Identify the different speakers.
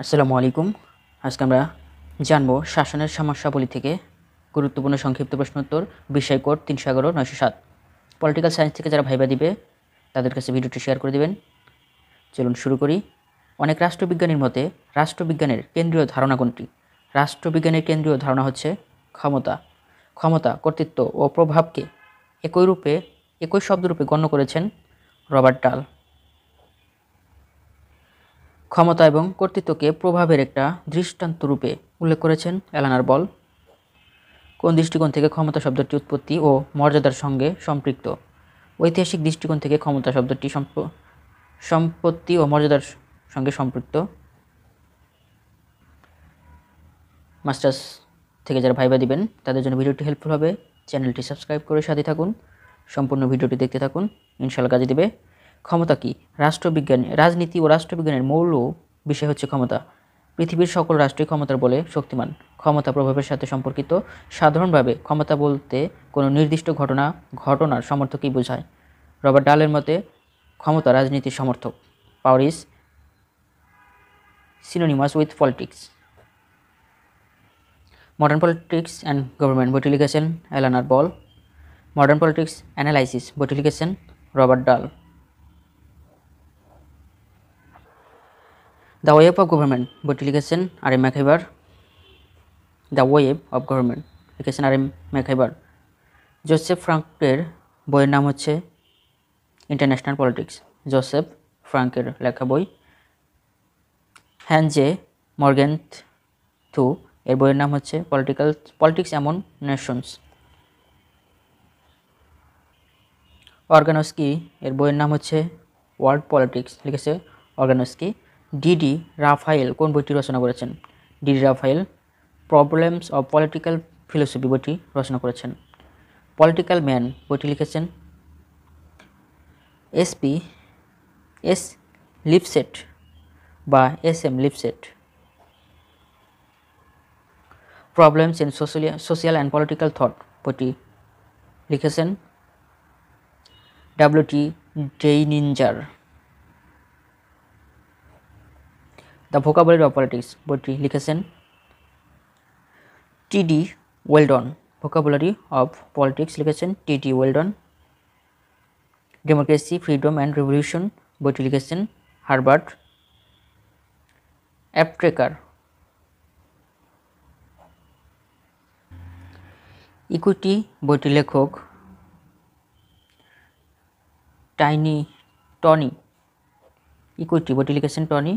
Speaker 1: আসসালামু আলাইকুম। আজকে আমরা জানবো শাসনের সমস্যাবলী থেকে গুরুত্বপূর্ণ সংক্ষিপ্ত প্রশ্নোত্তর, বিষয় কোড 311-907। পলিটিক্যাল সায়েন্স থেকে যারা ভাইবা দিবে তাদের কাছে ভিডিওটি শেয়ার করে দিবেন। চলুন শুরু করি। অনেক রাষ্ট্রবিজ্ঞানীর মতে রাষ্ট্রবিজ্ঞানের কেন্দ্রীয় ধারণা কোনটি? রাষ্ট্রবিজ্ঞানের কেন্দ্রীয় ধারণা হচ্ছে ক্ষমতা। ক্ষমতা, কর্তৃত্ব ও প্রভাবকে একই শব্দরূপে গণ্য করেছেন রবার্ট ডাল। ক্ষমতা এবং কর্তৃত্বকে প্রভাবের একটা দৃষ্টান্তরূপে উল্লেখ করেছেন এলানার বল। কোন দৃষ্টিকোণ থেকে ক্ষমতা শব্দটি উৎপত্তি ও মর্যাদার সঙ্গে সম্পৃক্ত? ঐতিহাসিক দৃষ্টিকোণ থেকে ক্ষমতা শব্দটি সম্পত্তি ও মর্যাদার সঙ্গে সম্পৃক্ত। মাস্টার্স থেকে যারা ভাইবা দিবেন তাদের জন্য ভিডিওটি হেল্পফুল হবে। চ্যানেলটি সাবস্ক্রাইব করে সাথে থাকুন, সম্পূর্ণ ভিডিওটি দেখতে থাকুন, ইনশাআল্লাহ কাজে দিবে। ক্ষমতা কি? রাজনীতি ও রাষ্ট্রবিজ্ঞানের মৌল বিষয় হচ্ছে ক্ষমতা। পৃথিবীর সকল রাষ্ট্রই ক্ষমতার বলে শক্তিমান। ক্ষমতা প্রভাবের সাথে সম্পর্কিত। সাধারণভাবে ক্ষমতা বলতে কোনো নির্দিষ্ট ঘটনার সমর্থকই বোঝায়। রবার্ট ডালের মতে ক্ষমতা রাজনীতির সমর্থক। Power is synonymous with politics. Modern politics and government বইটি লিখেছেন এলানার বল। মডার্ন পলিটিক্স অ্যানালাইসিস বইটি লিখেছেন রবার্ট ডাল। দ্য ওয়েব অফ গভর্নমেন্ট বইটি লিখেছেন R M MacIver. The web of government লিখেছেন আর এম ম্যাকহাইবার। জোসেফ ফ্রাঙ্কের বইয়ের নাম হচ্ছে ইন্টারন্যাশনাল পলিটিক্স। জোসেফ ফ্রাঙ্কের লেখা বই। হ্যানজে মর্গেনথু এর বইয়ের নাম হচ্ছে পলিটিক্স অ্যামং নেশনস। অর্গানস্কি এর বইয়ের নাম হচ্ছে ওয়ার্ল্ড পলিটিক্স, লিখেছে অর্গানস্কি। ডিডি রাফায়েল কোন বইটি রচনা করেছেন? DD Raphael problems of political philosophy বইটি রচনা করেছেন। পলিটিক্যাল ম্যান বইটি লিখেছেন এস লিপসেট বা SM. Lipset. Problems in social and political thought বইটি লিখেছেন WT. Deininger. The vocabulary of politics বইটি লিখেছেন TD. Weldon. Vocabulary of politics লিখেছেন TD. Weldon. Democracy, freedom and revolution বইটি লিখেছেন হারবার্ট অ্যাপট্রেকার। ইকুইটি বইটির লেখক টনি। ইকুইটি বইটি লিখেছেন টনি।